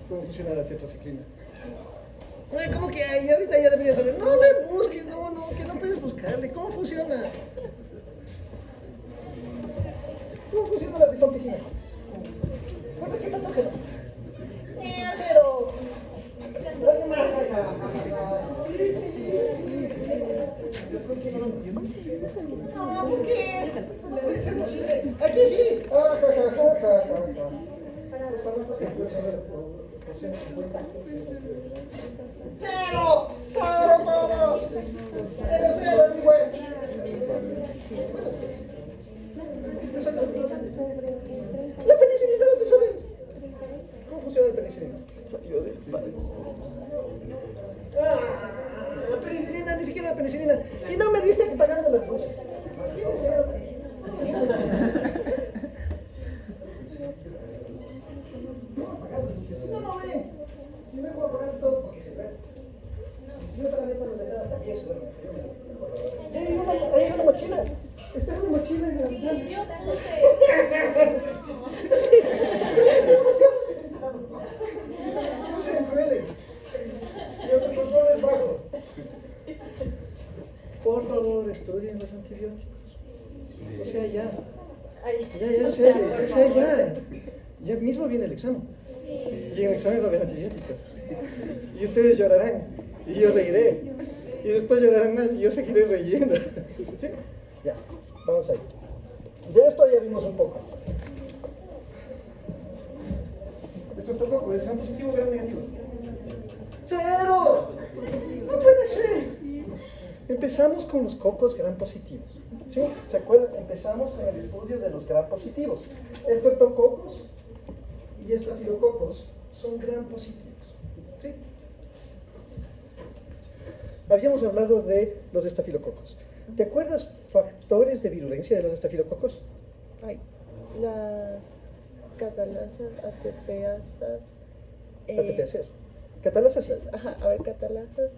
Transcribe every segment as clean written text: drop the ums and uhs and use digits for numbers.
¿Cómo funciona la tetraciclina? ¿Cómo que hay? Ahorita ya deberías saber. No le busques, no, que no puedes buscarle. ¿Cómo funciona? ¿Cómo funciona la rifampicina? ¿Por qué tanto gelo? ¡Cero! ¿Alguien más acá? No, ¿por qué? Aquí sí. ¡Cero! ¡Cero todos! ¡Cero, mi güey! La penicilina, ¿tú sabes? ¿Cómo funciona la penicilina? Salió del padre. La penicilina, ni siquiera la penicilina. Y no me diste que pagando las cosas. No, ve. Si me puedo pagar todo porque se ve. Si no solamente los de nada, también se duerme. Ahí hay una mochila. Está en una mochila en la ventana. No sé. No sean crueles. Y el control es bajo. Por favor, estudien los antibióticos. O sea, ya. Ya, en serio. O sea, ya. Ya mismo viene el examen. Y en el examen va a haber antibióticos. Y ustedes llorarán. Y yo reiré. Y después llorarán más y yo seguiré riendo. ¿Sí? Ya, vamos ahí. De esto ya vimos un poco. ¿Estreptococo es gran positivo o gran negativo? ¡Cero! No puede ser. Empezamos con los cocos gran positivos. ¿Sí? ¿Se acuerdan? Empezamos con el estudio de los gran positivos. Estreptococos y estafilococos son gran positivos. ¿Sí? Habíamos hablado de los estafilococos. ¿Te acuerdas factores de virulencia de los estafilococos? Ay, las catalasas, ATPasas. ATPasas. ¿Catalasas? Sí. Ajá, a ver, catalasas.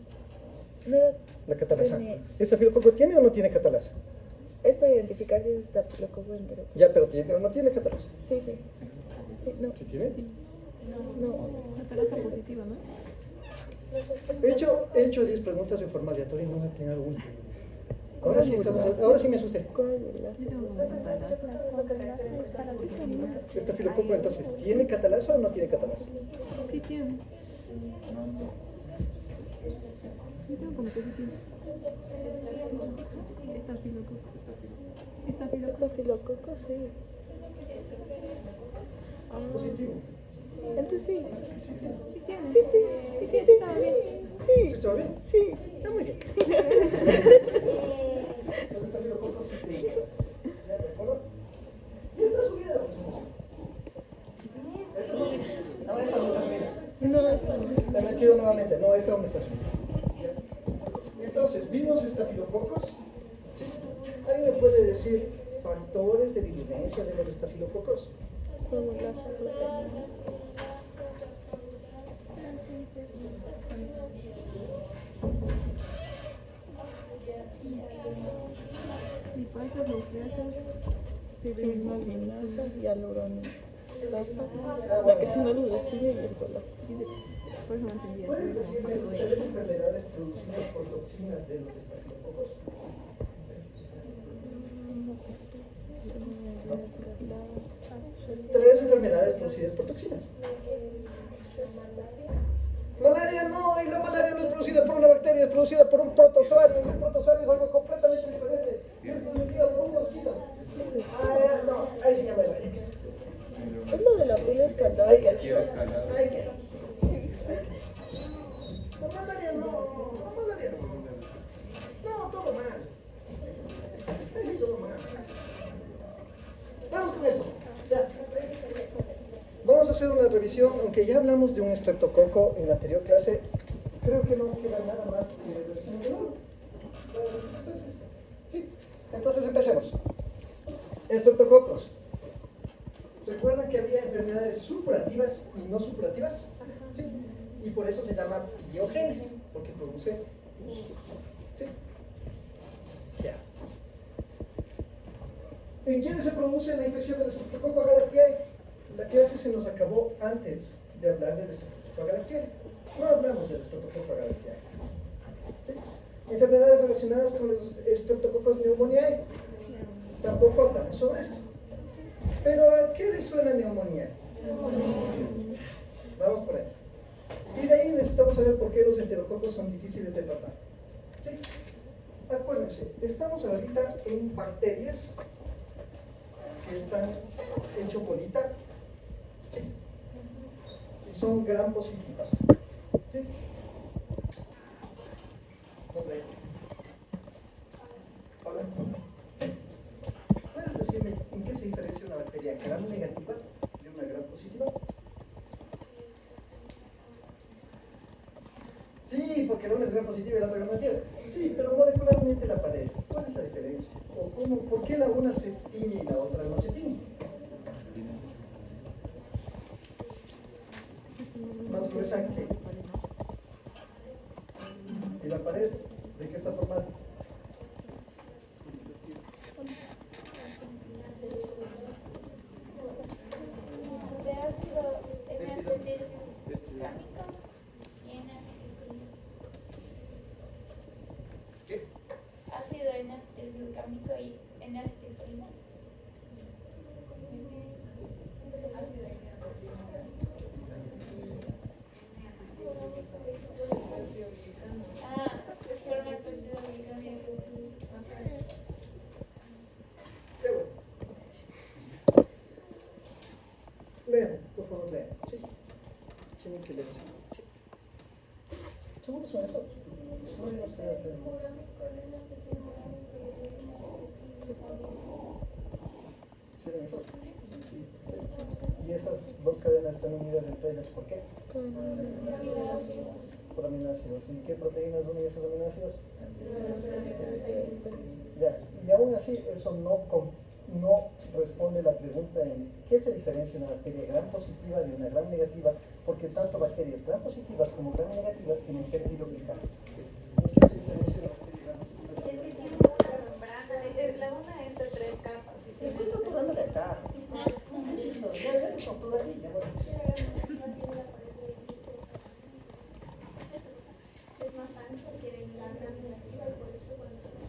No era. La catalasa. ¿Estafilococo tiene o no tiene catalasa? Es para identificar si es estafilococo entero. Ya, pero ¿tiene o no tiene catalasa? Sí, sí. Sí, no. ¿Sí tiene? Sí. No. Catalasa positiva, ¿no? He hecho 10 preguntas de forma aleatoria y no me tengo una. Ahora sí me asusté. Yo tengo como catalasa. Estafilococo, entonces, ¿tiene catalasa o no tiene catalasa? Sí tiene. Yo tengo como que sí tiene. Estafilococo. Estafilococo, sí. Positivo. Entonces sí. Sí tiene. Sí, sí, Sí, estaba bien. ¿Sí Sí. estaba bien? Sí. Está muy bien. Los estafilococos sí tienen. ¿Ya de acuerdo? Y esta subida la pusimos. No, esta no está subida. No. La he metido nuevamente. No, esta no está subida. Entonces, vimos estafilococos. ¿Sí? ¿Alguien me puede decir factores de virulencia de los estafilococos? Como las proteínas. Lipasas, nucleasas, Fibrinolasa y aluronasa. La que si no lo despide y el color. Por eso no entendía. ¿Pueden decirme tres enfermedades producidas por toxinas de los estafilococos? Tres enfermedades producidas por toxinas. Malaria no, y la malaria no es producida por una bacteria, es producida por un protozoario. Y un protozoario es algo completamente diferente. Y es transmitido por un mosquito. No, ahí se llama el aire. Es lo de la piel escaldada. Hay que. La malaria no, No, todo mal. Sí, todo mal. Vamos con esto. Ya. Vamos a hacer una revisión, aunque ya hablamos de un estreptococo en la anterior clase, creo que no queda nada más que revisión de nuevo. Sí, entonces empecemos. Estreptococos. ¿Se acuerdan que había enfermedades supurativas y no supurativas? Sí. Y por eso se llama piogenes, porque produce. Sí. Ya. ¿En quiénes se produce la infección del estreptococo? A ver, ¿qué hay? La clase se nos acabó antes de hablar del Streptococcus agalactiae. No hablamos del Streptococcus agalactiae. ¿Sí? Enfermedades relacionadas con los Streptococcus pneumoniae. Tampoco hablamos sobre esto. Pero ¿a qué le suena neumonía? Vamos por ahí. Y de ahí necesitamos saber por qué los enterococos son difíciles de tratar. ¿Sí? Acuérdense, estamos ahorita en bacterias que están en chocolita. ¿Sí? Y son gram positivas. ¿Sí? Hola. ¿Sí? ¿Puedes decirme en qué se diferencia una bacteria gram negativa de una gram positiva? Sí, porque la una es gram positiva y la otra gram negativa. Sí, pero molecularmente la pared, ¿cuál es la diferencia? ¿O por qué la una se tiñe y la otra no se tiñe? Más gruesa que. ¿Y la pared de qué está formada? De ácido N-acetilglucámico y N-acetilcolina. ¿Qué? Ácido N-acetilglucámico y N-acetilcolina. Forma el péptido glicámico. Qué bueno. Lean, por favor, lean. Sí. Tienen que leerse. Sí. ¿Seguros son eso? No, no sé. ¿Sí, eso? Sí. ¿Y esas dos cadenas están unidas entre ellas? ¿Por qué? Por aminoácidos. ¿Y qué proteínas unen esos aminoácidos? Ya. Y aún así, eso no responde la pregunta en qué se diferencia una bacteria gram positiva de una gram negativa, porque tanto bacterias gram positivas como gram negativas tienen peptidoglicano. ¿En qué se diferencia una bacteria gram positiva? Es que tiene una membrana, la una es de 3 capas. Estoy torturando de acá. Ya te tortura a ti, ya bueno. Es más ancho que la gram negativa y por eso cuando se hace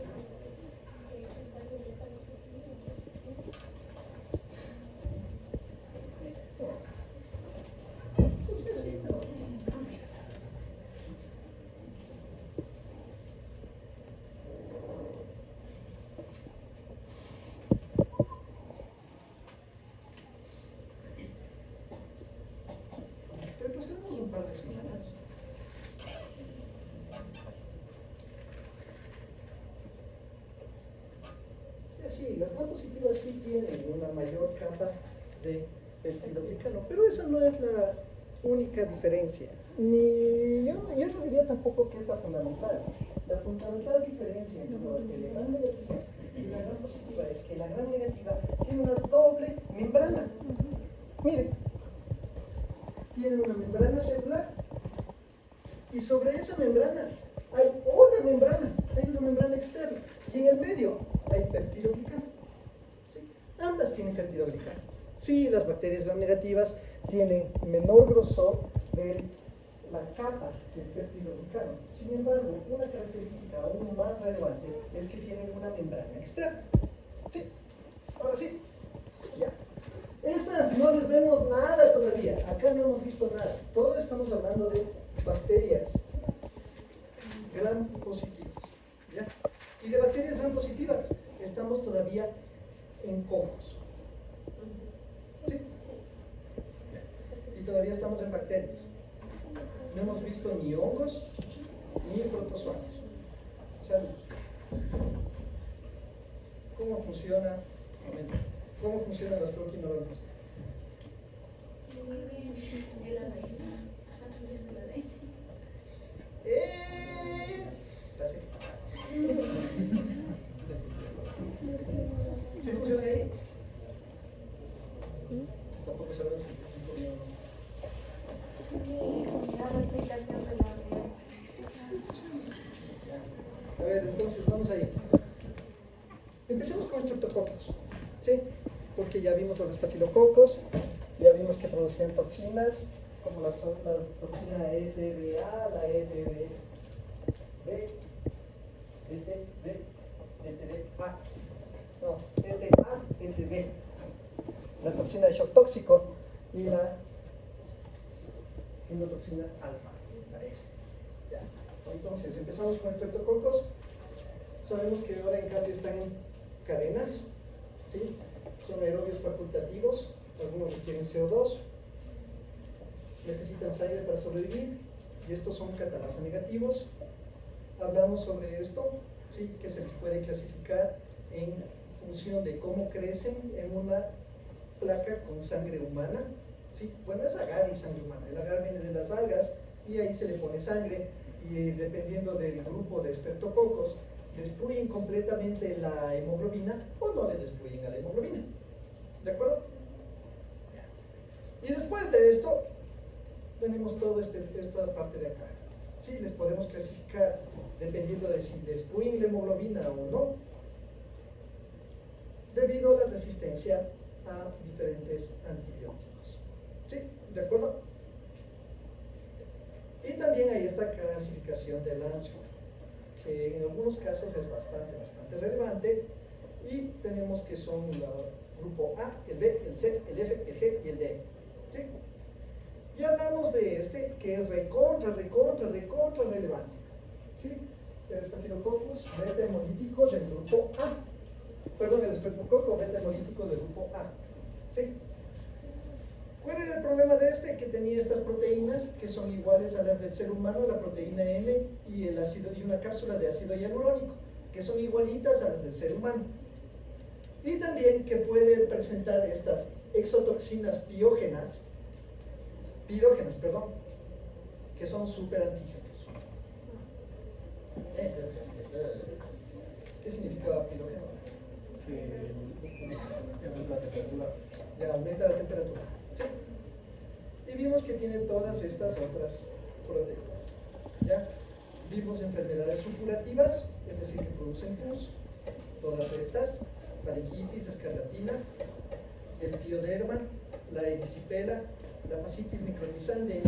está muy lejos los sentimientos. Sí, pero... Repasemos un par de semanas. Sí, las gram positivas sí tienen una mayor capa de peptidoglicano, pero esa no es la única diferencia. Yo no diría tampoco que es la fundamental. La fundamental diferencia entre la gram negativa y la gram positiva es que la gram negativa tiene una doble membrana. Miren, tiene una membrana celular y sobre esa membrana hay otra membrana, hay una membrana externa y en el medio hay peptidoglicano. ¿Sí? Ambas tienen peptidoglicano. Sí, las bacterias gram negativas tienen menor grosor de la capa del peptidoglicano. Sin embargo, una característica aún más relevante es que tienen una membrana externa. ¿Sí? Ahora sí, ya. Estas no les vemos nada todavía. Acá no hemos visto nada. Todo estamos hablando de bacterias gram positivas. ¿Ya? Y de bacterias gram positivas estamos todavía en cocos. ¿Sí? Y todavía estamos en bacterias. No hemos visto ni hongos ni protozoarios. Saludos. ¿Cómo funciona? ¿Cómo funcionan las proquinoronas? Gracias. ¿Sí funciona ahí? Tampoco sabes si estoy comiendo. La replicación de la vida. A ver, entonces vamos ahí. Empecemos con estreptococos, ¿sí? Porque ya vimos los estafilococos, Ya vimos que producían toxinas, como la toxina ETBA, la ETB, ETBA, no, ETA, ETB, la toxina de shock tóxico y la endotoxina alfa, la S. Ya. Entonces, empezamos con estreptococos. Sabemos que ahora en cambio están en cadenas, ¿sí? Son aerobios facultativos, algunos requieren CO2, necesitan sangre para sobrevivir, y estos son catalasa negativos. Hablamos sobre esto, ¿sí? Que se les puede clasificar en función de cómo crecen en una placa con sangre humana, ¿sí? Bueno, es agar y sangre humana. El agar viene de las algas y ahí se le pone sangre, y dependiendo del grupo de estreptococos, destruyen completamente la hemoglobina o no le destruyen a la hemoglobina. ¿De acuerdo? Y después de esto, tenemos toda esta parte de acá. Sí, les podemos clasificar dependiendo de si destruyen la hemoglobina o no, debido a la resistencia a diferentes antibióticos. ¿Sí? ¿De acuerdo? Y también hay esta clasificación de Lansford, que en algunos casos es bastante relevante, y tenemos que son el grupo A, el B, el C, el F, el G y el D. ¿Sí? Y hablamos de este, que es recontra relevante. ¿Sí? El Staphylococcus beta hemolítico del grupo A. Perdón, el estreptococo beta hemolítico del grupo A. ¿Sí? ¿Cuál era el problema de este? Que tenía estas proteínas que son iguales a las del ser humano, la proteína M y el ácido, y una cápsula de ácido hialurónico, que son igualitas a las del ser humano. Y también que puede presentar estas exotoxinas pirógenas, que son superantígenos. ¿Qué significaba pirógeno? Ya aumenta la temperatura. ¿Sí? Y vimos que tiene todas estas otras proteínas. ¿Ya? Vimos enfermedades supurativas, es decir, que producen pus, todas estas, faringitis, escarlatina, el pioderma, la erisipela, la fascitis necrotizante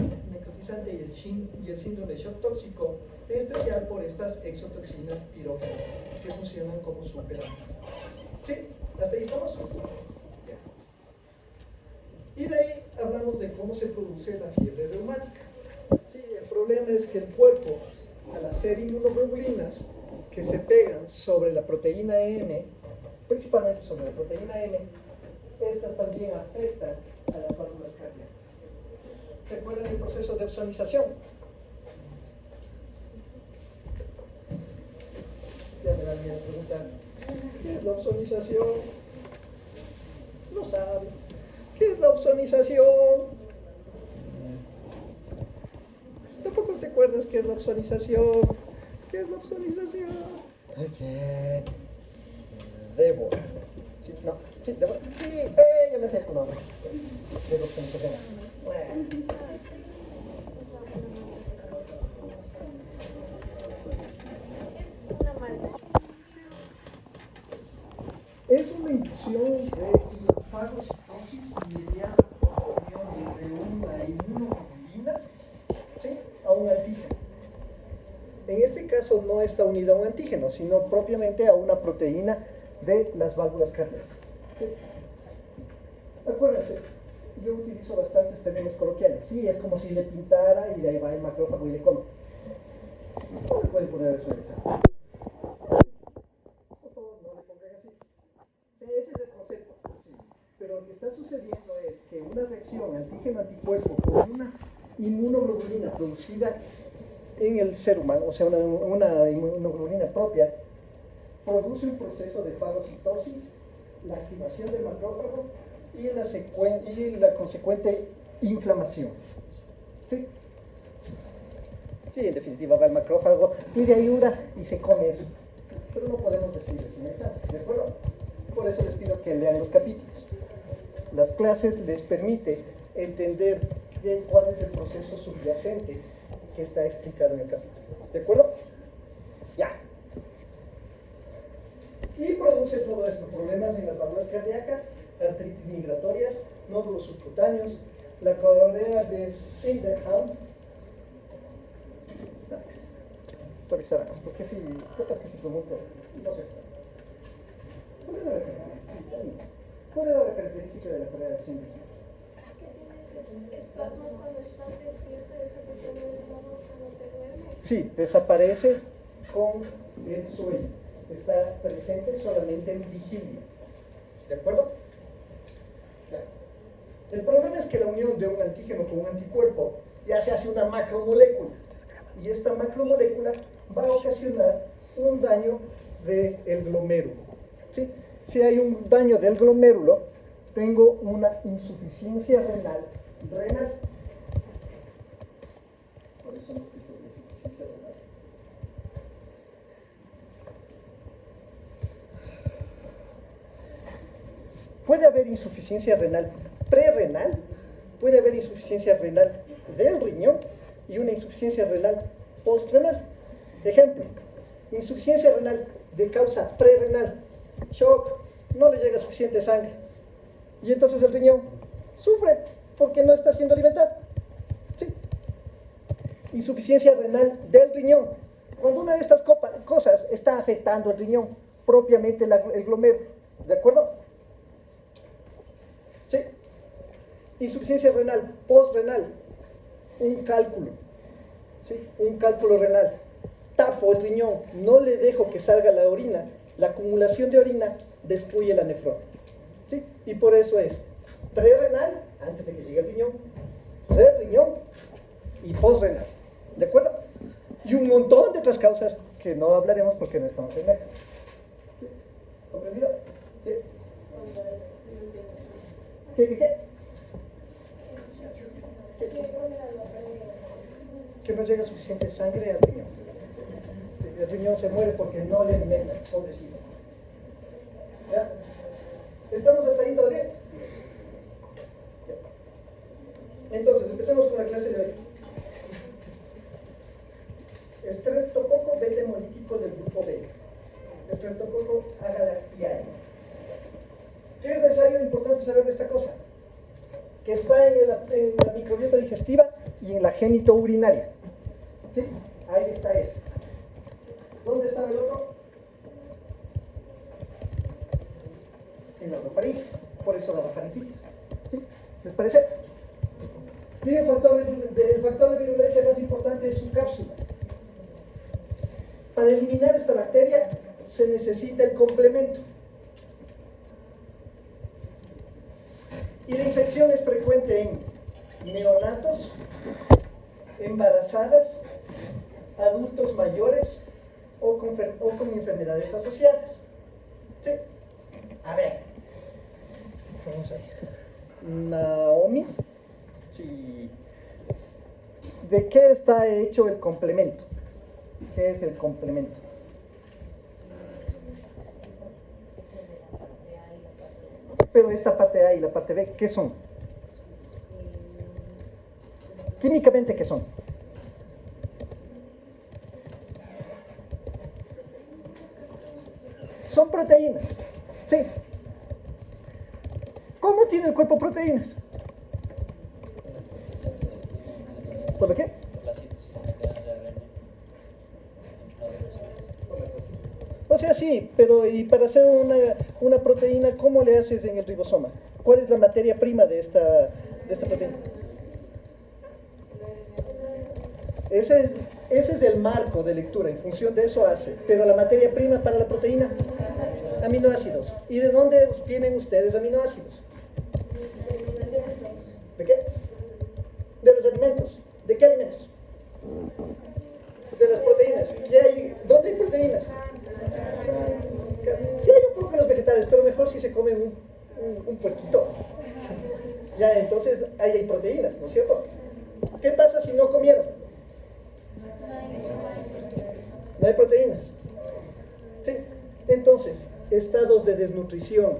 y el síndrome de shock tóxico, en especial por estas exotoxinas pirógenas que funcionan como superantígenos. ¿Sí? ¿Hasta ahí estamos? Bien. Y de ahí hablamos de cómo se produce la fiebre reumática. ¿Sí? El problema es que el cuerpo, al hacer inmunoglobulinas que se pegan sobre la proteína M, principalmente sobre la proteína M, estas también afectan a las válvulas cardíacas. ¿Se acuerdan del proceso de ozonización? Ya me da miedo preguntar, ¿qué es la ozonización? No sabes. ¿Qué es la ozonización? Tampoco te acuerdas qué es la ozonización. ¿Qué es la ozonización? Ok. Débora. Sí, no. Sí, Débora. Sí, yo me sé tu nombre. De la ozonización. Es una inducción de fagocitosis mediada por la unión de una inmunoglobulina, ¿sí?, a un antígeno. En este caso no está unida a un antígeno, sino propiamente a una proteína de las válvulas cardíacas. ¿Sí? Acuérdense, yo utilizo bastantes términos coloquiales. Sí, es como si le pintara y de ahí va el macrófago y le come. ¿Cómo le pueden poner eso en el examen? Por favor, no le pongan así. Sí, ese es el concepto. Sí. Pero lo que está sucediendo es que una reacción antígeno-anticuerpo con una inmunoglobulina producida en el ser humano, o sea, una inmunoglobulina propia, produce un proceso de fagocitosis, la activación del macrófago y la consecuente inflamación. ¿Sí? Sí, en definitiva va el macrófago, pide ayuda y se come eso. Pero no podemos decir eso en el examen, ¿de acuerdo? Por eso les pido que lean los capítulos. Las clases les permite entender bien cuál es el proceso subyacente que está explicado en el capítulo. ¿De acuerdo? Ya. Y produce todo esto, problemas en las válvulas cardíacas, artritis migratorias, nódulos subcutáneos, la coronera de Sydenham. Revisarán, porque si capaz que se pregunta, no sé. ¿Cuál es la característica de la coronera de Sydenham? ¿Qué tienes espasmos cuando estás despierto y dejas de tener espasmos cuando te duermes? Sí, desaparece con el sueño. Está presente solamente en vigilia. ¿De acuerdo? El problema es que la unión de un antígeno con un anticuerpo ya se hace una macromolécula. Y esta macromolécula va a ocasionar un daño del glomérulo. ¿Sí? Si hay un daño del glomérulo, tengo una insuficiencia renal. Por eso nos dijo de insuficiencia renal. Puede haber insuficiencia renal prerrenal, puede haber insuficiencia renal del riñón y una insuficiencia renal postrenal. Ejemplo, insuficiencia renal de causa prerrenal, shock, no le llega suficiente sangre. Y entonces el riñón sufre porque no está siendo alimentado. ¿Sí? Insuficiencia renal del riñón. Cuando una de estas cosas está afectando el riñón, propiamente el glomérulo. ¿De acuerdo? ¿Sí? Insuficiencia renal postrenal. Un cálculo. ¿Sí? Un cálculo renal. Tapo el riñón, no le dejo que salga la orina. La acumulación de orina destruye la nefrona. ¿Sí? Y por eso es prerrenal, antes de que llegue el riñón, del riñón y postrenal. ¿De acuerdo? Y un montón de otras causas que no hablaremos porque no estamos en ella. ¿Sí? ¿Comprendido? ¿Sí? ¿Qué? Que no llega suficiente sangre al riñón. Sí, el riñón se muere porque no le alimenta, pobrecito. ¿Ya? ¿Estamos hasta ahí todavía? Entonces, empecemos con la clase de hoy. Streptococo beta hemolítico del grupo B. Streptococo agalactiae. ¿Qué es necesario e importante saber de esta cosa? Que está en la microbiota digestiva y en la genitourinaria. ¿Sí? Ahí está ese. ¿Dónde está el otro? En la orofaringe. Por eso la orofaringitis. ¿Sí? ¿Les parece? Y el factor de virulencia más importante es su cápsula. Para eliminar esta bacteria se necesita el complemento. Y la infección es frecuente en neonatos, embarazadas, adultos mayores o con enfermedades asociadas. ¿Sí? A ver. Vamos ahí. Naomi. Sí. ¿De qué está hecho el complemento? ¿Qué es el complemento? Pero esta parte A y la parte B, ¿qué son? Químicamente, ¿qué son? Son proteínas. Sí. ¿Cómo tiene el cuerpo proteínas? ¿Por qué? O sea, sí, pero y para hacer una proteína, ¿cómo le haces en el ribosoma? ¿Cuál es la materia prima de esta proteína? Ese es el marco de lectura, en función de eso hace. Pero la materia prima para la proteína, aminoácidos. ¿Y de dónde obtienen ustedes aminoácidos? ¿De qué? De los alimentos. ¿De qué alimentos? De las proteínas. ¿Dónde hay proteínas? Sí hay un poco en los vegetales, pero mejor si se come un puerquito. Ya, entonces ahí hay proteínas, ¿no es cierto? ¿Qué pasa si no comieron? No hay proteínas. ¿Sí? Entonces, estados de desnutrición.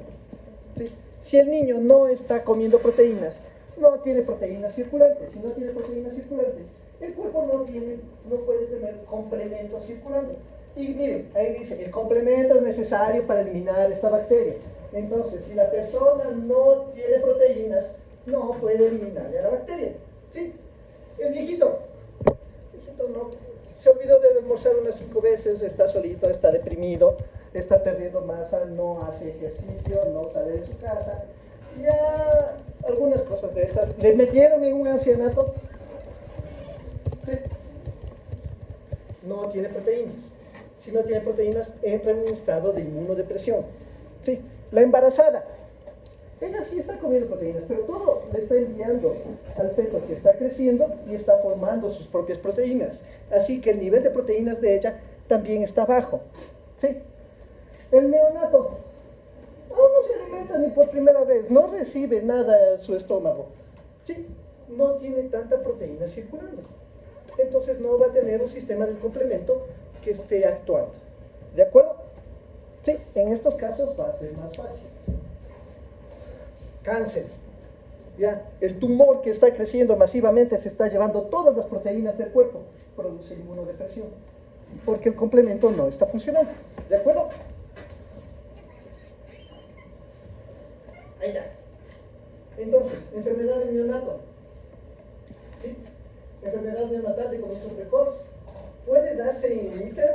¿Sí? Si el niño no está comiendo proteínas, no tiene proteínas circulantes. Si no tiene proteínas circulantes, el cuerpo no puede tener complementos circulando. Y miren, ahí dice, el complemento es necesario para eliminar esta bacteria. Entonces, si la persona no tiene proteínas, no puede eliminarle a la bacteria. ¿Sí? El viejito no, se olvidó de almorzar unas 5 veces, está solito, está deprimido, está perdiendo masa, no hace ejercicio, no sale de su casa. Ya algunas cosas de estas. ¿Le metieron en un ancianato? Sí. No tiene proteínas. Si no tiene proteínas, entra en un estado de inmunodepresión. Sí. La embarazada. Ella sí está comiendo proteínas, pero todo le está enviando al feto que está creciendo y está formando sus propias proteínas. Así que el nivel de proteínas de ella también está bajo. ¿Sí? El neonato aún no se alimenta ni por primera vez, no recibe nada en su estómago. ¿Sí? No tiene tanta proteína circulando. Entonces no va a tener un sistema de complemento que esté actuando. ¿De acuerdo? Sí, en estos casos va a ser más fácil. Cáncer. Ya, el tumor que está creciendo masivamente se está llevando todas las proteínas del cuerpo, produce inmunodepresión, porque el complemento no está funcionando. ¿De acuerdo? Ahí está. Entonces, enfermedad del neonato. ¿Sí? Enfermedad neonatal de comienzo precoz. Puede darse en el útero.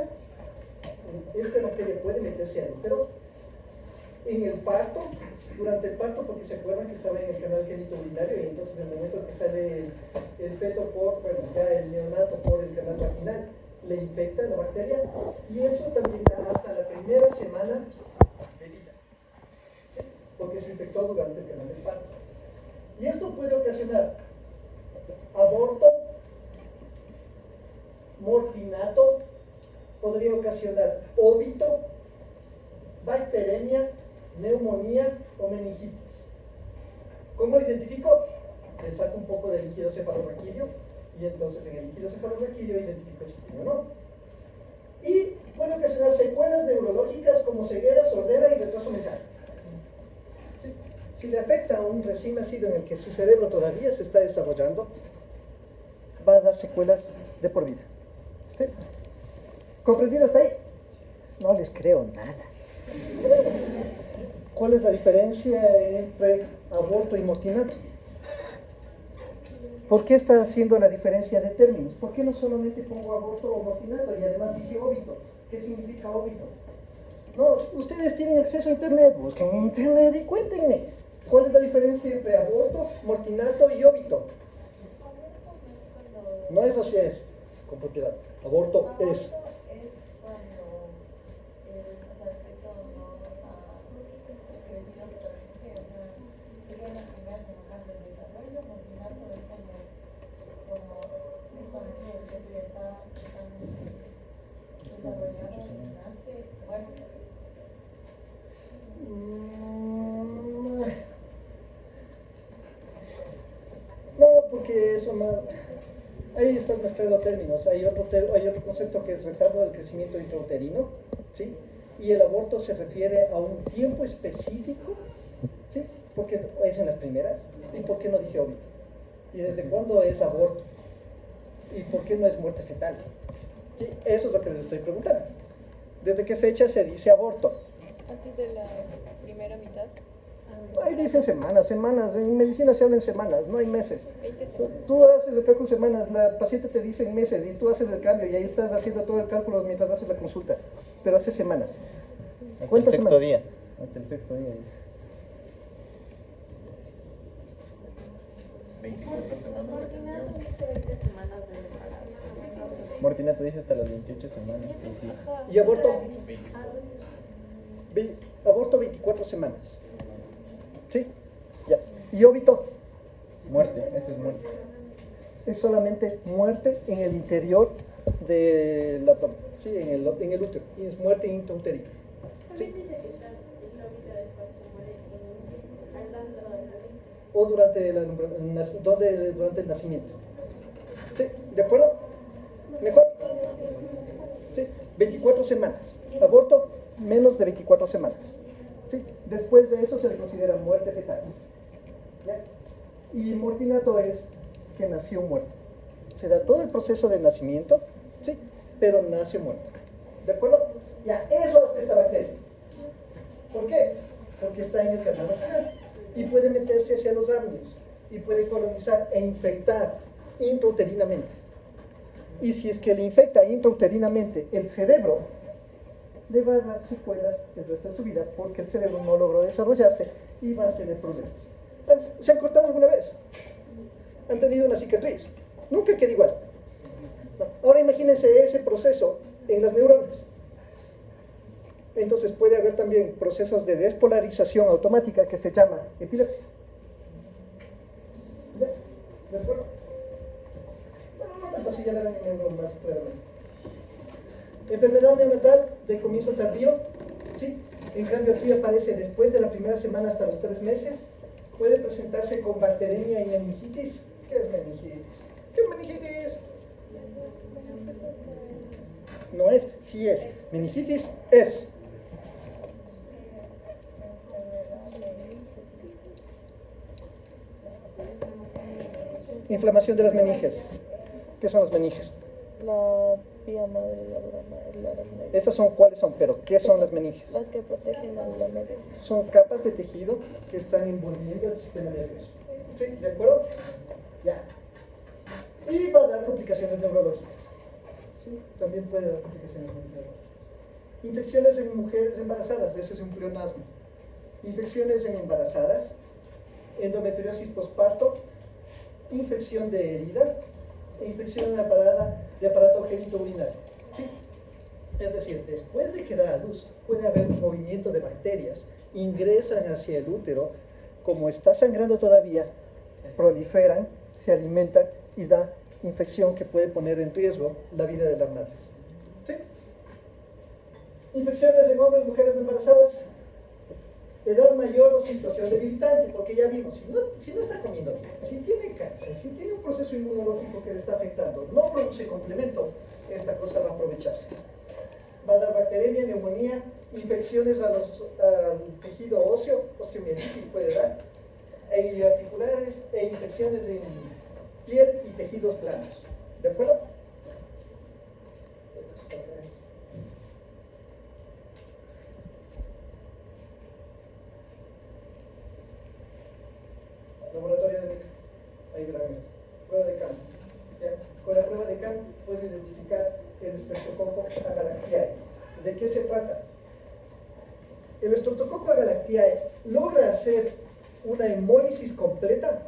Esta bacteria puede meterse al útero. En el parto, durante el parto, porque se acuerdan que estaba en el canal genitourinario y entonces en el momento que sale el feto ya el neonato por el canal vaginal, le infecta la bacteria y eso también da hasta la primera semana de vida, ¿sí? Porque se infectó durante el canal del parto. Y esto puede ocasionar aborto, mortinato, podría ocasionar óbito, bacteremia, neumonía o meningitis. ¿Cómo lo identifico? Le saco un poco de líquido cefalorraquídeo y entonces en el líquido cefalorraquídeo identifico si tiene o no. Y puede ocasionar secuelas neurológicas como ceguera, sordera y retraso mental. ¿Sí? Si le afecta a un recién nacido en el que su cerebro todavía se está desarrollando, va a dar secuelas de por vida. ¿Sí? ¿Comprendido hasta ahí? No les creo nada. ¿Cuál es la diferencia entre aborto y mortinato? ¿Por qué está haciendo la diferencia de términos? ¿Por qué no solamente pongo aborto o mortinato y además dije óbito? ¿Qué significa óbito? No, ustedes tienen acceso a internet, busquen en internet y cuéntenme. ¿Cuál es la diferencia entre aborto, mortinato y óbito? No es así, es con propiedad. Aborto es. No, porque eso más. Ahí están mezclando términos. Hay otro concepto que es retardo del crecimiento intrauterino, ¿sí? Y el aborto se refiere a un tiempo específico, ¿sí? Porque es en las primeras. ¿Y por qué no dije óbito? ¿Y desde cuándo es aborto? ¿Y por qué no es muerte fetal? ¿Sí? Eso es lo que les estoy preguntando. ¿Desde qué fecha se dice aborto? Antes de la primera mitad. Ahí dicen semanas. En medicina se habla en semanas, no hay meses. 20 semanas. Tú haces el cálculo semanas, la paciente te dice en meses y tú haces el cambio y ahí estás haciendo todo el cálculo mientras haces la consulta. Pero hace semanas. ¿Cuántas semanas? Hasta el sexto día dice. 24 semanas de gestación. Dice 20 semanas de embarazo. Mortinato dice hasta las 28 semanas. Sí. ¿Y aborto? Aborto 24 semanas. ¿Sí? Ya. ¿Y óbito? Muerte, eso es muerte. Es solamente muerte en el interior del abdomen, ¿sí? En el útero. Y es muerte intrauterina. ¿Sí? También dice que está el óbito es cuando se muere al danza de la vida. O durante el nacimiento. ¿Sí? ¿De acuerdo? ¿Mejor? ¿Sí? 24 semanas. Aborto, menos de 24 semanas. ¿Sí? Después de eso se le considera muerte fetal. ¿Ya? Y mortinato es que nació muerto. Se da todo el proceso de nacimiento, ¿sí? Pero nace muerto. ¿De acuerdo? Ya, eso hace esta bacteria. ¿Por qué? Porque está en el canal vaginal y puede meterse hacia los árboles. y puede colonizar e infectar intrauterinamente. Y si es que le infecta intrauterinamente el cerebro, le va a dar secuelas el resto de su vida porque el cerebro no logró desarrollarse y va a tener problemas. ¿Se han cortado alguna vez? ¿Han tenido una cicatriz? Nunca queda igual. No. Ahora imagínense ese proceso en las neuronas. Entonces puede haber también procesos de despolarización automática que se llama epilepsia. ¿Ya? ¿De acuerdo? Bueno, no tanto así, ya verán en neuronas más claramente. Enfermedad neonatal de comienzo tardío, sí. En cambio aquí aparece después de la primera semana hasta los 3 meses. Puede presentarse con bacteremia y meningitis. ¿Qué es meningitis? ¿Qué es meningitis? No es, sí es. Meningitis es. Inflamación de las meninges. ¿Qué son las meninges? La vía madre, la dura madre, la media. ¿Esas son cuáles son? Pero ¿qué son las meninges? Las que protegen a la media. Son capas de tejido que están envolviendo el sistema nervioso. ¿Sí? ¿De acuerdo? Ya. Y va a dar complicaciones neurológicas. ¿Sí? También puede dar complicaciones neurológicas. Infecciones en mujeres embarazadas, eso es un pleonasmo. Infecciones en embarazadas, endometriosis posparto, infección de herida, e infección de aparato genitourinario. ¿Sí? Es decir, después de que da a luz, puede haber un movimiento de bacterias, ingresan hacia el útero, como está sangrando todavía, proliferan, se alimentan y da infección que puede poner en riesgo la vida de la madre. ¿Sí? Infecciones en hombres, mujeres embarazadas, edad mayor o situación debilitante, porque ya vimos, si no está comiendo bien, si tiene cáncer, si tiene un proceso inmunológico que le está afectando, no produce complemento, esta cosa va a aprovecharse. Va a dar bacteremia, neumonía, infecciones al tejido óseo, osteomielitis puede dar, e articulares e infecciones en piel y tejidos blandos. ¿De acuerdo? Laboratorio de Mecca. Ahí verán esto. Prueba de campo. ¿Ya? Con la prueba de campo puedes identificar el Streptococcus agalactiae. ¿De qué se trata? El Streptococcus agalactiae logra hacer una hemólisis completa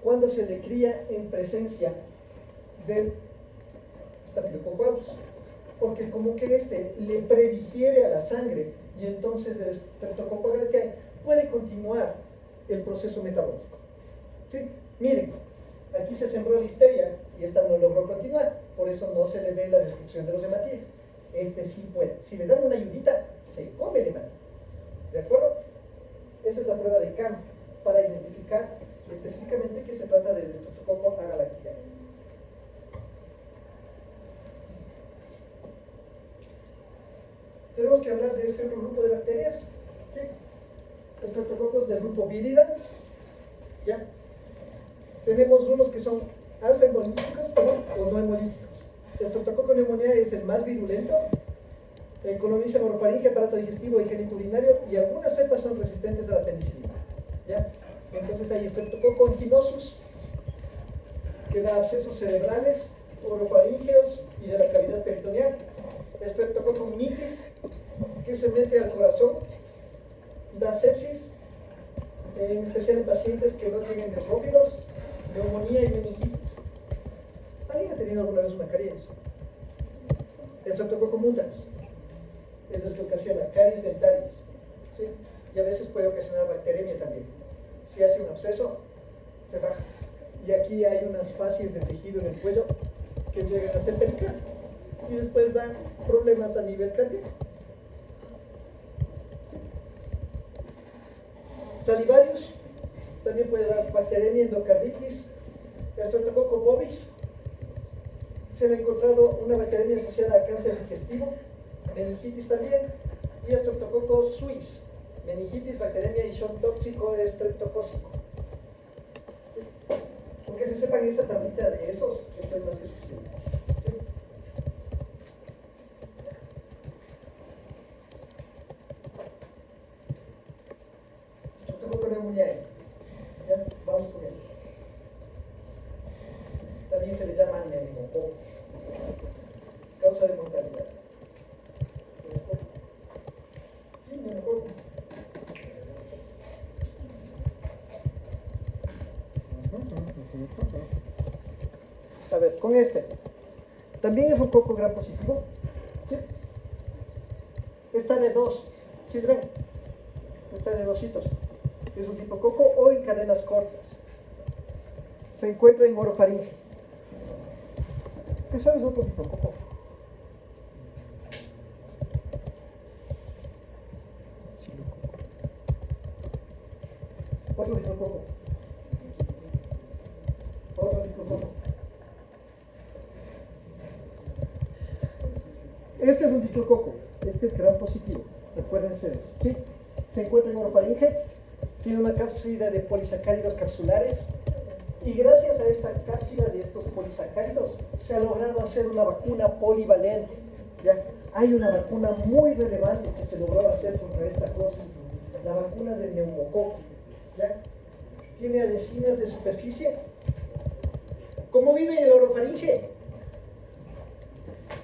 cuando se le cría en presencia del Staphylococcus aureus, porque como que le predigiere a la sangre y entonces el Streptococcus agalactiae puede continuar el proceso metabólico. ¿Sí? Miren, aquí se sembró listeria y esta no logró continuar, por eso no se le ve la destrucción de los hematíes. Sí puede. Si le dan una ayudita, se come el hematí. ¿De acuerdo? Esa es la prueba de campo para identificar específicamente que se trata del Streptococcus agalactiae. Tenemos que hablar de este otro grupo de bacterias. ¿Sí? Streptococcus del grupo Viridans. ¿Ya? Tenemos unos que son alfa hemolíticos o no hemolíticos. El Streptococcus pneumoniae es el más virulento. Coloniza orofaringe, aparato digestivo y genitourinario, y algunas cepas son resistentes a la penicilina. ¿Ya? Entonces hay Streptococcus anginosus, que da abscesos cerebrales, orofaringeos y de la cavidad peritoneal. Streptococcus mitis, que se mete al corazón, da sepsis, en especial en pacientes que no tienen nefrófilos, neumonía y meningitis. ¿Alguien ha tenido alguna vez una caries? Streptococcus mutans es el que ocasiona caries dentaris, ¿sí? Y a veces puede ocasionar bacteremia también. Si hace un absceso, se baja. Y aquí hay unas fascias de tejido en el cuello que llegan hasta el pericardio y después dan problemas a nivel cardíaco. Salivarius también puede dar bacteremia, endocarditis. Streptococcus bovis, se le ha encontrado una bacteremia asociada a cáncer digestivo, meningitis también, y Streptococcus suis, meningitis, bacteremia y shock tóxico estreptocócico. ¿Sí? Porque se sepan esa tablita de esos, esto es más que suficiente. ¿Sí? Streptococcus pneumoniae. ¿Ya? Vamos con eso. se le llama neumococo. Causa de mortalidad. Sí, neumococo. A ver, con este. También es un coco gran positivo. ¿Sí? Está de dos. ¿Sí ven? Está de dositos. Es un tipo coco o en cadenas cortas. Se encuentra en orofaringe. ¿Qué sabes otro tipo coco? Otro tipo coco. Otro tipo coco. Este es un tipo coco. Este es gran positivo. Recuérdense de eso. ¿Sí? Se encuentra en orofaringe. Tiene una cápsida de polisacáridos capsulares. Y gracias a esta cápsida de estos polisacáridos se ha logrado hacer una vacuna polivalente. ¿Ya? Hay una vacuna muy relevante que se logró hacer contra esta cosa, la vacuna del neumococo. ¿Ya? Tiene adhesinas de superficie. ¿Cómo vive en el orofaringe?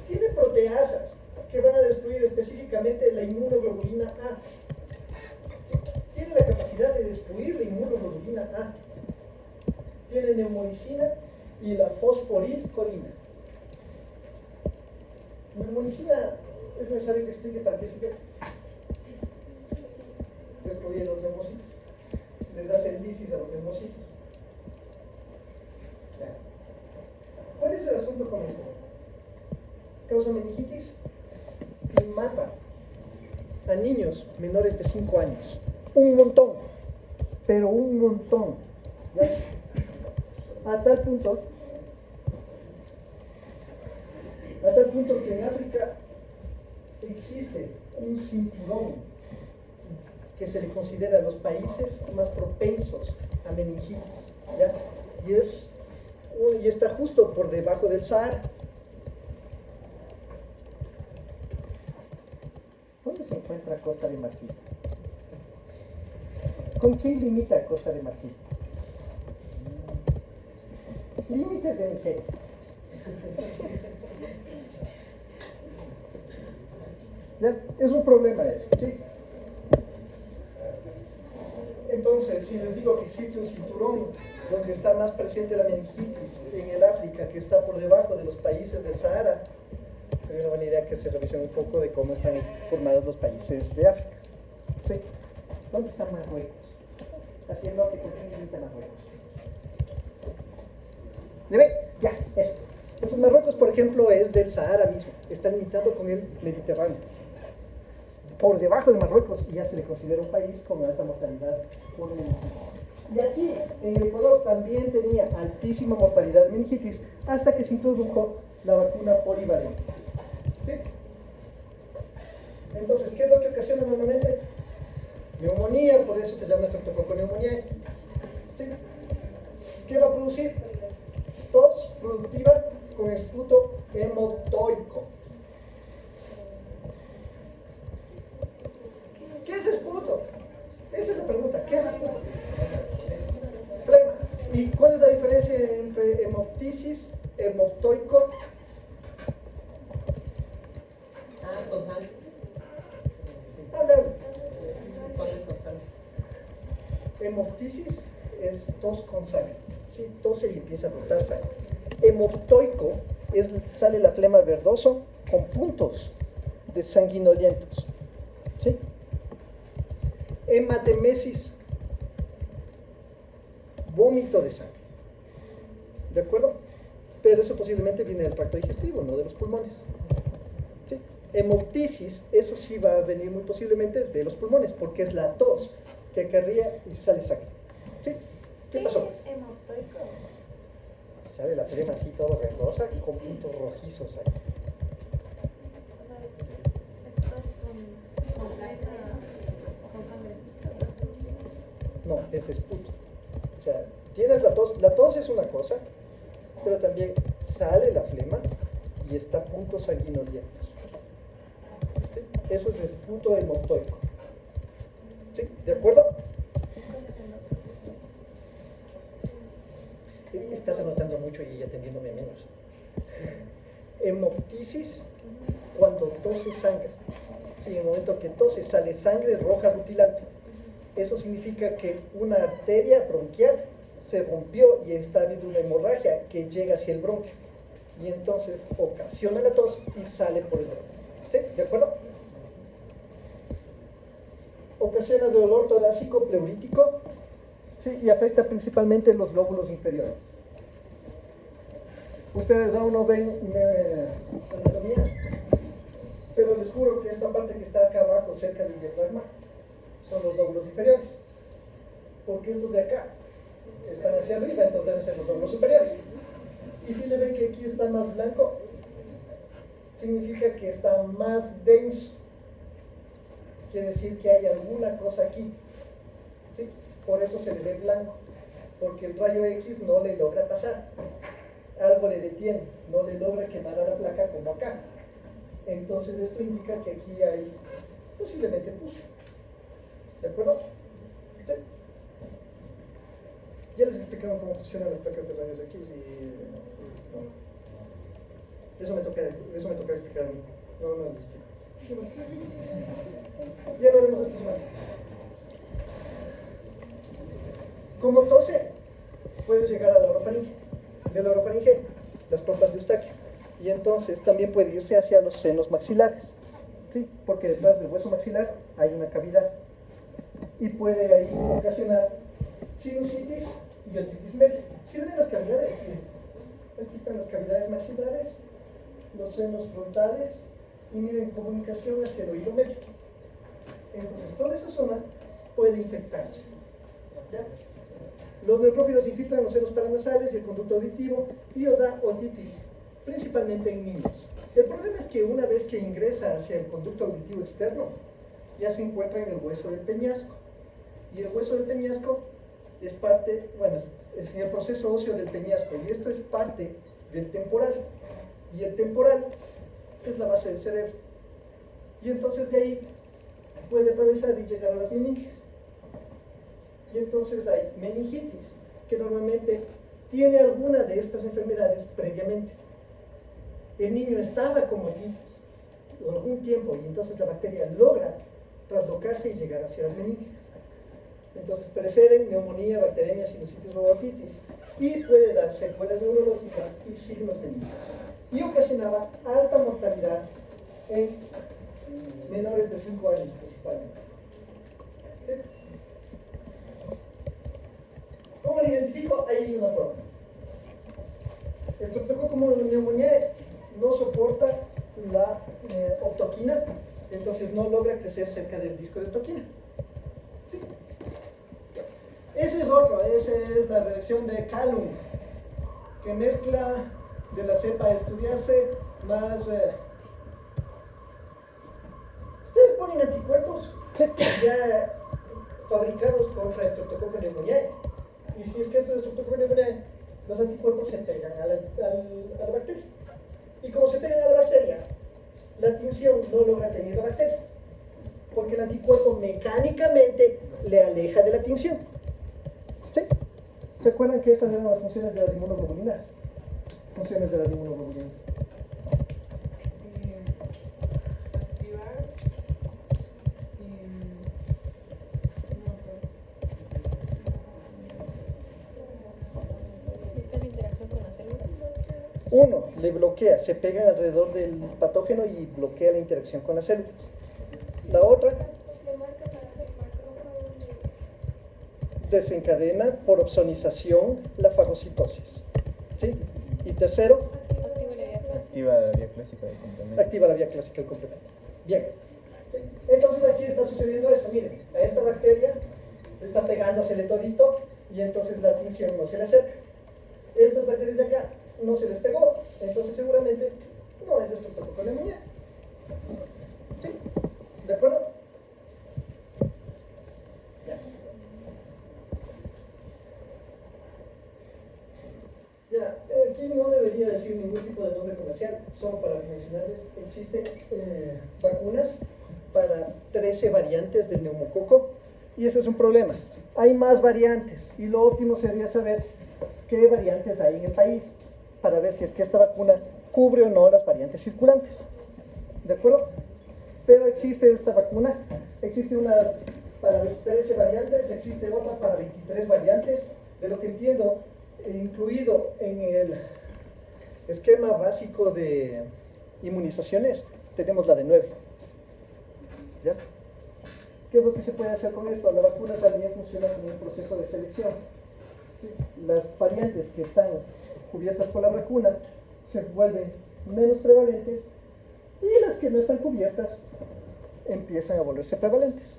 Tiene proteasas que van a destruir específicamente la inmunoglobulina A. Tiene la capacidad de destruir la inmunoglobulina A. Tiene neumonicina y la fosforilcolina. Neumonicina es necesario que explique para qué sirve. Destruye los neumocitos. Les hace lisis a los neumocitos. ¿Cuál es el asunto con esto? Causa meningitis y mata a niños menores de 5 años. Un montón, pero un montón. ¿Ya? A tal punto que en África existe un cinturón que se le considera los países más propensos a meningitis, ¿ya? Y está justo por debajo del Sahara. ¿Dónde se encuentra Costa de Marfil? ¿Con quién limita Costa de Marfil? Límites de Nigeria. ¿Ya? Es un problema eso, ¿sí? Entonces, si les digo que existe un cinturón donde está más presente la meningitis en el África, que está por debajo de los países del Sahara, sería una buena idea que se revisen un poco de cómo están formados los países de África. ¿Sí? ¿Dónde está Marruecos? Hacia el norte, ¿con quién limita Marruecos? ¿Ya ven? Ya, eso. Entonces Marruecos, por ejemplo, es del Sahara mismo. Está limitado con el Mediterráneo. Por debajo de Marruecos, y ya se le considera un país con alta mortalidad por meningitis. Y aquí, en el Ecuador, también tenía altísima mortalidad de meningitis hasta que se introdujo la vacuna polivalente. ¿Sí? Entonces, ¿qué es lo que ocasiona normalmente? Neumonía, por eso se llama neumonía. ¿Sí? ¿Qué va a producir? Tos productiva con esputo hemotoico. ¿Qué es esputo? Esa es la pregunta. ¿Qué es esputo? Flema. ¿Y cuál es la diferencia entre hemoptisis, hemotoico? Con sangre. Hablar. ¿Cuál es con sangre? Hemoptisis es tos con sangre. Sí, tose y empieza a brotar sangre. Hemoptoico sale la flema verdoso con puntos de sanguinolientos. ¿Sí? Hematemesis, vómito de sangre. ¿De acuerdo? Pero eso posiblemente viene del tracto digestivo, no de los pulmones. ¿Sí? Hemoptisis, eso sí va a venir muy posiblemente de los pulmones, porque es la tos que acarrea y sale sangre. ¿Sí? ¿Qué pasó? ¿Qué es hemoptoico? Sale la flema así todo verdosa con puntos rojizos ahí. O sea, estos con flema, con sangre. No, es esputo. O sea, tienes la tos es una cosa, pero también sale la flema y está a puntos sanguinolientos. ¿Sí? Eso es esputo hemoptoico. ¿Sí? ¿De acuerdo? Estás anotando mucho y atendiéndome menos. Hemoptisis, cuando tose sangre. Sí, en el momento que tose sale sangre roja rutilante. Eso significa que una arteria bronquial se rompió y está habiendo una hemorragia que llega hacia el bronquio. Y entonces ocasiona la tos y sale por el bronquio. ¿Sí? ¿De acuerdo? Ocasiona dolor torácico pleurítico, ¿sí? Y afecta principalmente los lóbulos inferiores. Ustedes aún no ven anatomía, pero les juro que esta parte que está acá abajo, cerca del diafragma, son los lóbulos inferiores. Porque estos de acá están hacia arriba, entonces deben ser los lóbulos superiores. Y si le ven que aquí está más blanco, significa que está más denso. Quiere decir que hay alguna cosa aquí. ¿Sí? Por eso se le ve blanco, porque el rayo X no le logra pasar. Algo le detiene, no le logra quemar a la placa como acá. Entonces esto indica que aquí hay posiblemente pus. ¿De acuerdo? ¿Sí? Ya les explicaron cómo funcionan las placas de rayos X y... no. Eso me toca explicar a mí. No les explico. Ya lo haremos esta semana. Como tose, puedes llegar a la orofaringe. De la orofaringe, las trompas de Eustaquio. Y entonces también puede irse hacia los senos maxilares. ¿Sí? Porque detrás del hueso maxilar hay una cavidad. Y puede ahí ocasionar sinusitis y otitis media. Si ven las cavidades, miren. Aquí están las cavidades maxilares, los senos frontales y miren, comunicación hacia el oído medio. Entonces toda esa zona puede infectarse. ¿Ya? Los neutrófilos infiltran los senos paranasales y el conducto auditivo y da otitis, principalmente en niños. El problema es que una vez que ingresa hacia el conducto auditivo externo, ya se encuentra en el hueso del peñasco. Y el hueso del peñasco es parte, bueno, es en el proceso óseo del peñasco, y esto es parte del temporal. Y el temporal es la base del cerebro. Y entonces de ahí puede atravesar y llegar a las meninges. Y entonces hay meningitis, que normalmente tiene alguna de estas enfermedades previamente. El niño estaba con otitis algún tiempo y entonces la bacteria logra traslocarse y llegar hacia las meninges. Entonces preceden neumonía, bacteremia, sinusitis o otitis y puede dar secuelas neurológicas y signos benignos. Y ocasionaba alta mortalidad en menores de 5 años principalmente. ¿Sí? ¿Cómo lo identifico? Ahí hay una forma. El Streptococcus pneumoniae no soporta la optoquina, entonces no logra crecer cerca del disco de optoquina. ¿Sí? Ese es otro, esa es la reacción de Calum, que mezcla de la cepa a estudiarse más... Ustedes ponen anticuerpos ya fabricados contra Streptococcus pneumoniae. Y si es que esto es Streptococcus pneumoniae, los anticuerpos se pegan a la bacteria. Y como se pegan a la bacteria, la tinción no logra tener la bacteria, porque el anticuerpo mecánicamente le aleja de la tinción. ¿Sí? ¿Se acuerdan que esas eran las funciones de las inmunoglobulinas? Funciones de las inmunoglobulinas. Activar. ¿Viste la interacción con las células? Uno, le bloquea, se pega alrededor del patógeno y bloquea la interacción con las células. La otra, desencadena por opsonización la fagocitosis. ¿Sí? Y tercero, Activa la vía clásica. Activa la vía clásica del complemento. activa la vía clásica del complemento. Bien. ¿Sí? Entonces aquí está sucediendo eso. Miren, a esta bacteria está pegándosele todito y entonces la tinción no se le acerca. Estas bacterias de acá no se les pegó, entonces seguramente no es Streptococcus pneumoniae. ¿Sí? ¿De acuerdo? Ya, aquí no debería decir ningún tipo de nombre comercial, solo para mencionarles, existen vacunas para 13 variantes del neumococo y ese es un problema. Hay más variantes y lo óptimo sería saber qué variantes hay en el país para ver si es que esta vacuna cubre o no las variantes circulantes. ¿De acuerdo? Pero existe esta vacuna, existe una para 13 variantes, existe otra para 23 variantes. De lo que entiendo, incluido en el esquema básico de inmunizaciones, tenemos la de 9. ¿Ya? ¿Qué es lo que se puede hacer con esto? La vacuna también funciona como un proceso de selección. ¿Sí? Las variantes que están cubiertas por la vacuna se vuelven menos prevalentes y las que no están cubiertas empiezan a volverse prevalentes.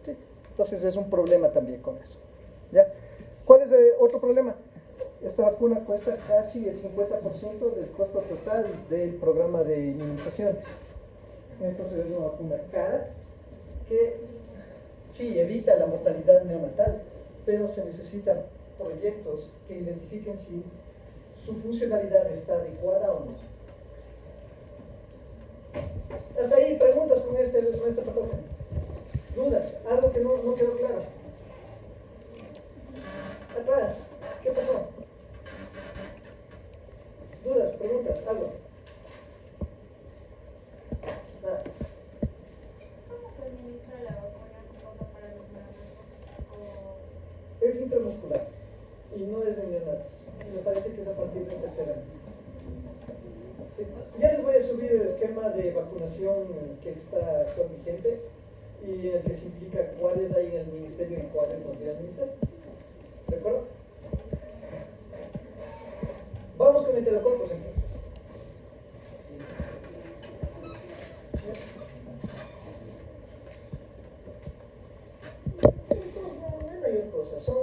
¿Sí? Entonces es un problema también con eso. ¿Ya? ¿Cuál es otro problema? Esta vacuna cuesta casi el 50% del costo total del programa de inmunizaciones. Entonces es una vacuna cara que sí evita la mortalidad neonatal, pero se necesitan proyectos que identifiquen si su funcionalidad está adecuada o no. Hasta ahí, preguntas con este patógeno. ¿Dudas? ¿Algo que no quedó claro? Atrás, ¿qué pasó? ¿Dudas? ¿Preguntas? ¿Algo? Nada. ¿Cómo se administra la vacuna como para los neonatos? Es intramuscular y no es en neonatos. Me parece que es a partir del tercer año. Sí. Ya les voy a subir el esquema de vacunación que está actual vigente y en el que se implica cuáles hay en el ministerio y cuáles no tiene el ministerio. ¿De acuerdo? Vamos con enterococos entonces. No hay mayor cosa. Son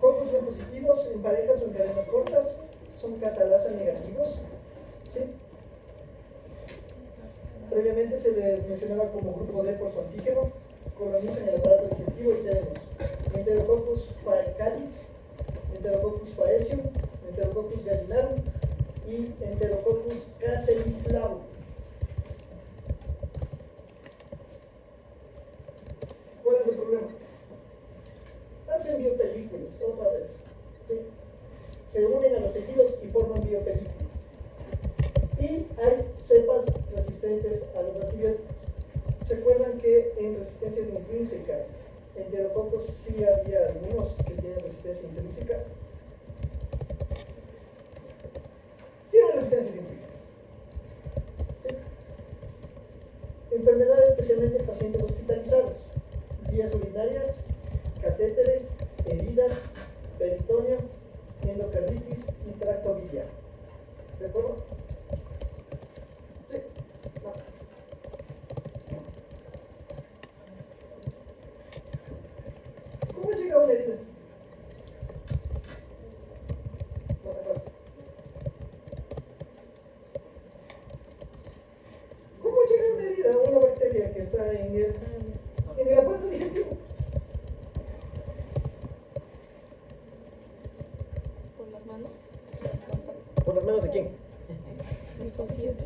cocos positivos en parejas o en cadenas cortas. Son catalasa negativos. ¿Sí? Previamente se les mencionaba como grupo D por su antígeno. Colonizan el aparato digestivo y tenemos Enterococcus faecalis, Enterococcus faecium, Enterococcus gallinarum y Enterococcus caseiflavum. ¿Cuál es el problema? Hacen biopelículas, otra vez. ¿Sí? Se unen a los tejidos y forman biopelículas. Y hay cepas resistentes a los antibióticos. ¿Se acuerdan que en resistencias intrínsecas, enterococos sí había algunos que tienen resistencia intrínseca? Tienen resistencias intrínsecas. ¿Sí? Enfermedades especialmente en pacientes hospitalizados, vías urinarias, catéteres, heridas, peritoneo, endocarditis y tracto biliar. ¿De acuerdo? Sí. No. ¿Cómo llega una herida? No, atrás. ¿Cómo llega una herida a una bacteria que está en el aparato digestivo? ¿Por las manos? ¿Por las manos de quién? El paciente.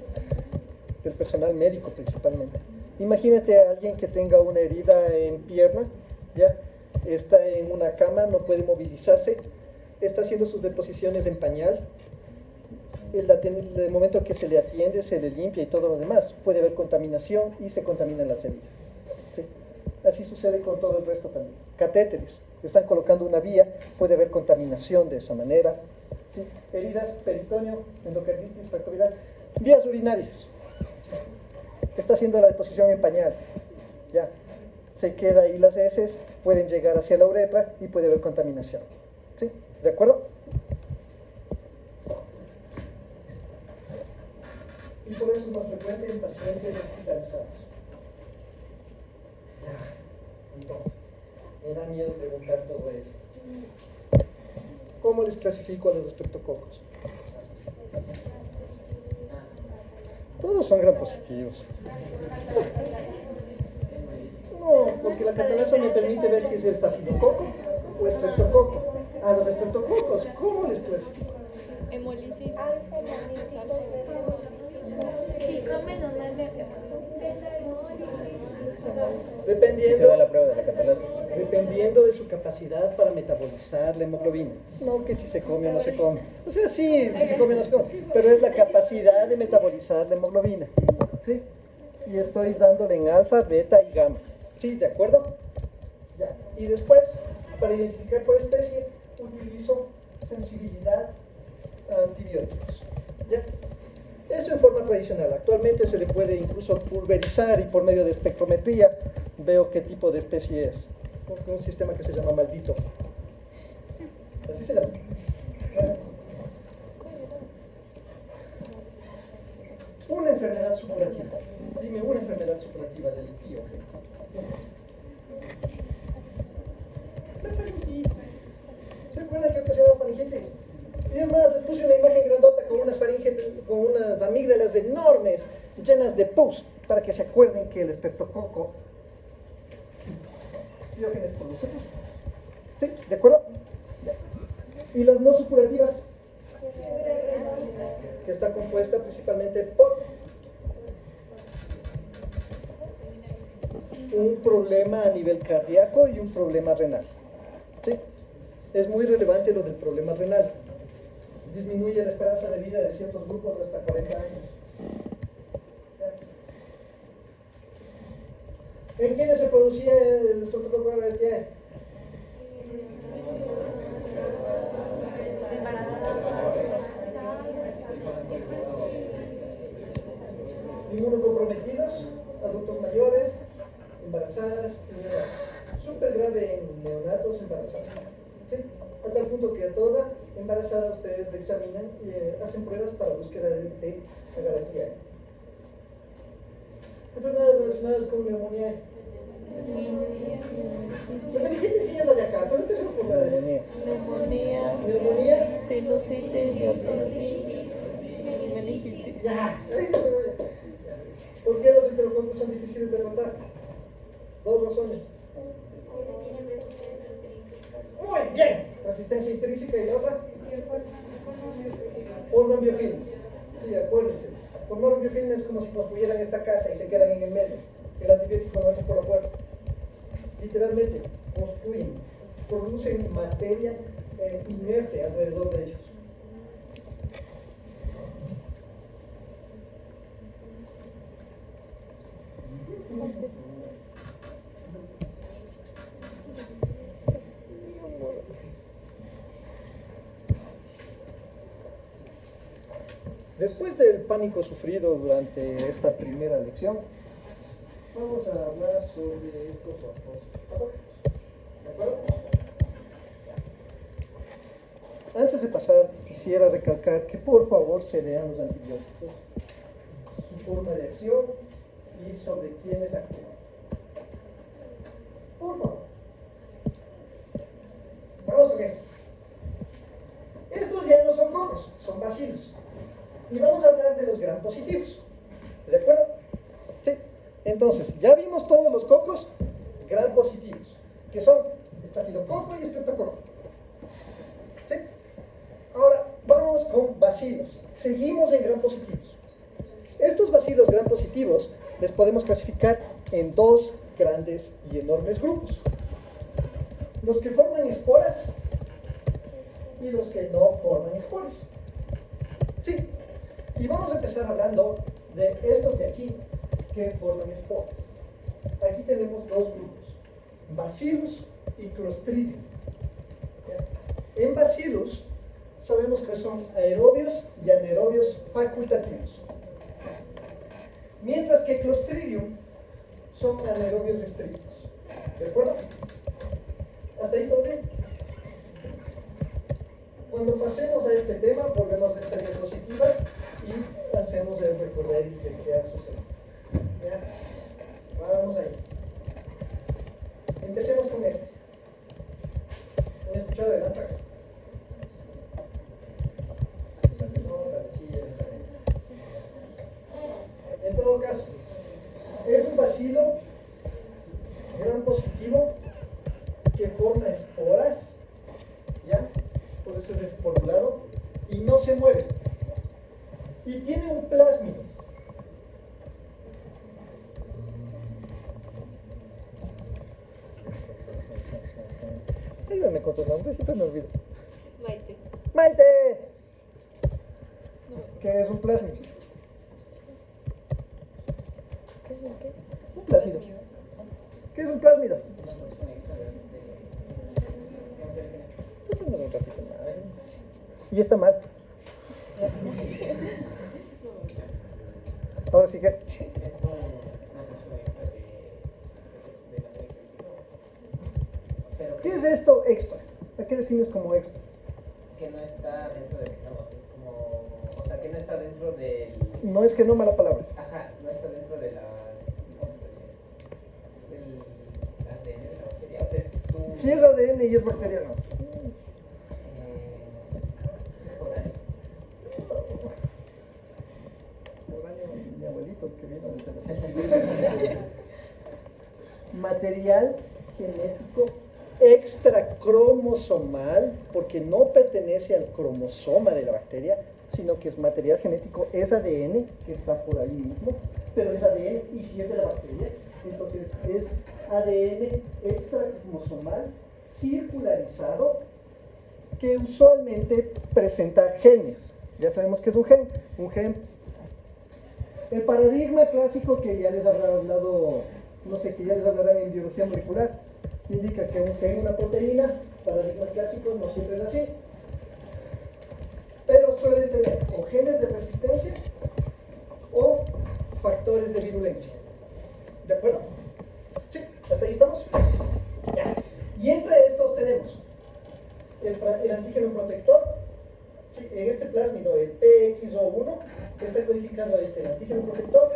Del personal médico principalmente. Imagínate a alguien que tenga una herida en pierna, ¿ya? Está en una cama, no puede movilizarse, está haciendo sus deposiciones en pañal. El momento que se le atiende, se le limpia y todo lo demás, puede haber contaminación y se contaminan las heridas. ¿Sí? Así sucede con todo el resto también. Catéteres, están colocando una vía, puede haber contaminación de esa manera. ¿Sí? Heridas, peritoneo, endocarditis, tracto biliar, vías urinarias. Está haciendo la deposición en pañal. Ya. Se queda ahí las heces, pueden llegar hacia la uretra y puede haber contaminación. ¿Sí? ¿De acuerdo? Y por eso es más frecuente en pacientes hospitalizados. Entonces, me da miedo preguntar todo eso. ¿Cómo les clasifico a los estreptococos? Todos son gram positivos. No, porque la catalasa me permite ver si es estafilococo o estreptococo. A los estreptococos, ¿cómo les clasifico? Hemólisis. Si comen o no es de Si se Dependiendo, da la prueba de la catalasa. dependiendo de su capacidad para metabolizar la hemoglobina. No que si se come o no se come. O sea, sí, si se come o no se come. Pero es la capacidad de metabolizar la hemoglobina. ¿Sí? Y estoy dándole en alfa, beta y gamma. ¿Sí? ¿De acuerdo? Ya. Y después, para identificar por especie, utilizo sensibilidad a antibióticos. ¿Ya? Eso en forma tradicional. Actualmente se le puede incluso pulverizar y por medio de espectrometría veo qué tipo de especie es. Con un sistema que se llama maldito. Así se llama. Una enfermedad supurativa. Dime una enfermedad supurativa del pío. La faringitis. ¿Se acuerdan que ocasionaba faringitis? Y además les puse una imagen grandota con unas amígdalas enormes, llenas de pus, para que se acuerden que el estreptococo Diógenes produce pus. ¿Sí? ¿De acuerdo? Ya. Y las no supurativas, que está compuesta principalmente por un problema a nivel cardíaco y un problema renal. ¿Sí? Es muy relevante lo del problema renal. Disminuye la esperanza de vida de ciertos grupos hasta 40 años. ¿En quiénes se producía el estreptococo aureus? Inmunocomprometidos, adultos mayores, embarazadas y neonatos. Súper grave en neonatos embarazados. ¿Sí? A tal punto que a toda embarazada ustedes la examinan y hacen pruebas para búsqueda de la garantía. Enfermedades relacionadas con neumonía. La meningitis sí es la de acá, pero empezó por la de neumonía, sinusitis, meningitis. Ya. ¿Por qué los enterococos son difíciles de matar? Dos razones. Muy bien. Resistencia intrínseca y la otra. Forman biofilms. Sí, acuérdense. Formaron biofilms es como si construyeran esta casa y se quedan en el medio. El antibiótico no entra por la puerta. Literalmente, construyen, producen materia inerte alrededor de ellos. Después del pánico sufrido durante esta primera lección, vamos a hablar sobre estos otros. ¿De acuerdo? Antes de pasar, quisiera recalcar que por favor se lean los antibióticos, su forma de acción y sobre quiénes actúan. Por favor. Vamos con esto. Estos ya no son cocos, son bacilos. Y vamos a hablar de los gram positivos. ¿De acuerdo? Sí. Entonces, ya vimos todos los cocos gram positivos, que son estafilococo y estreptococo. ¿Sí? Ahora, vamos con bacilos. Seguimos en gram positivos. Estos bacilos gram positivos les podemos clasificar en dos grandes y enormes grupos. Los que forman esporas y los que no forman esporas. Sí. Y vamos a empezar hablando de estos de aquí que forman esporas. Aquí tenemos dos grupos, Bacillus y Clostridium. En Bacillus sabemos que son aerobios y anaerobios facultativos, mientras que Clostridium son anaerobios estrictos. ¿De acuerdo? ¿Hasta ahí todo bien? Cuando pasemos a este tema, volvemos a esta diapositiva y hacemos el recorderis de qué ha sucedido. ¿Ya? Vamos ahí. Empecemos con este. ¿Han escuchado del antrax? En todo caso, es un bacilo gram positivo que forma esporas, ¿ya? Por eso es esporulado y no se mueve. Y tiene un plásmido. Ayúdame con tu nombre, siempre me olvido. Maite. ¡Maite! No. ¿Qué es un plásmido? ¿Qué es el qué? Un plásmido. ¿Qué es un plásmido? Tú tienes un ratito mal. Y está mal. Ahora sí que. Es una persona extra de la ley. Pero ¿Qué es esto extra? ¿A qué defines como extra? que no está dentro del, no, es como, o sea, que no está dentro del, No es que no mala palabra. ajá, no está dentro de la, ¿cómo se puede decir? Del ADN de la bacteria, o sea, es un, Si es ADN y es bacteriano. es foráneo. Mi abuelito que vino desde material genético extracromosomal, porque no pertenece al cromosoma de la bacteria, sino que es material genético, es ADN, que está por ahí mismo, pero es ADN, y si es de la bacteria, entonces es ADN extracromosomal circularizado, que usualmente presenta genes. Ya sabemos que es un gen. Un gen, el paradigma clásico que ya les habrá hablado, no sé, que ya les hablarán en biología molecular, indica que un gen, una proteína, paradigma clásico, no siempre es así, pero suelen tener o genes de resistencia o factores de virulencia. ¿De acuerdo? ¿Sí? ¿Hasta ahí estamos? Ya. Y entre estos tenemos el antígeno protector. Sí, en este plásmido, el PXO1, que está codificado el antígeno protector,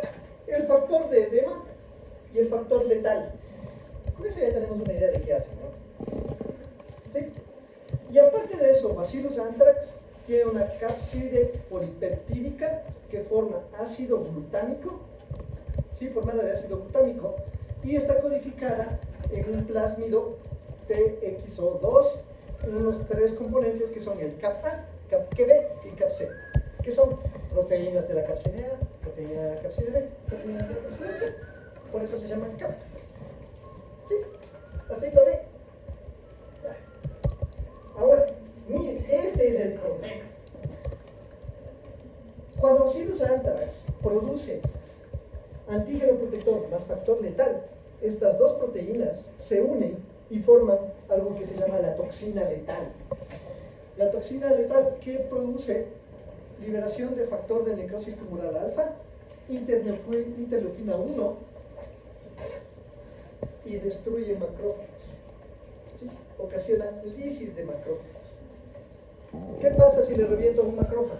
el factor de edema y el factor letal. Con eso ya tenemos una idea de qué hace, ¿no? ¿Sí? Y aparte de eso, Bacillus anthrax tiene una cápside polipeptídica que forma ácido glutámico, ¿sí? Formada de ácido glutámico, y está codificada en un plásmido PXO2, unos tres componentes que son el CAP-A, CAP-B y CAP-C, que son proteínas de la cápside A, proteína de la cápside B, proteínas de la cápside C. Por eso se llaman CAP. ¿Sí? ¿Hasta ahí todavía? Ahora, miren, este es el problema. Cuando Bacillus anthrax produce antígeno protector más factor letal, estas dos proteínas se unen y forman algo que se llama la toxina letal. La toxina letal que produce liberación de factor de necrosis tumoral alfa, interleuquina 1 y destruye macrófagos. ¿Sí? Ocasiona lisis de macrófagos. ¿Qué pasa si le reviento un macrófago?